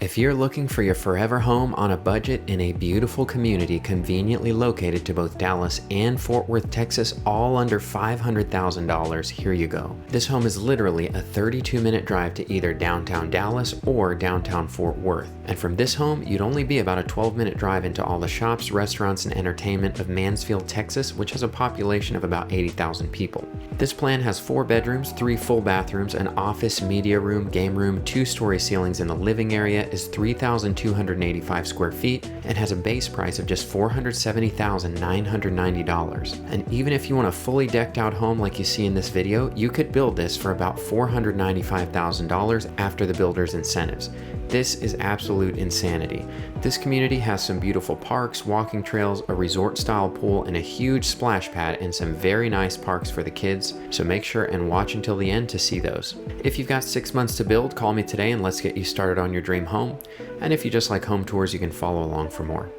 If you're looking for your forever home on a budget in a beautiful community conveniently located to both Dallas and Fort Worth, Texas, all under $500,000, here you go. This home is literally a 32-minute drive to either downtown Dallas or downtown Fort Worth. And from this home, you'd only be about a 12-minute drive into all the shops, restaurants, and entertainment of Mansfield, Texas, which has a population of about 80,000 people. This plan has 4 bedrooms, 3 full bathrooms, an office, media room, game room, 2-story ceilings in the living area, is 3,285 square feet, and has a base price of just $470,990. And even if you want a fully decked out home like you see in this video, you could build this for about $495,000 after the builder's incentives. This is absolute insanity. This community has some beautiful parks, walking trails, a resort-style pool, and a huge splash pad, and some very nice parks for the kids, so make sure and watch until the end to see those. If you've got 6 months to build, call me today and let's get you started on your dream home. And if you just like home tours, you can follow along for more.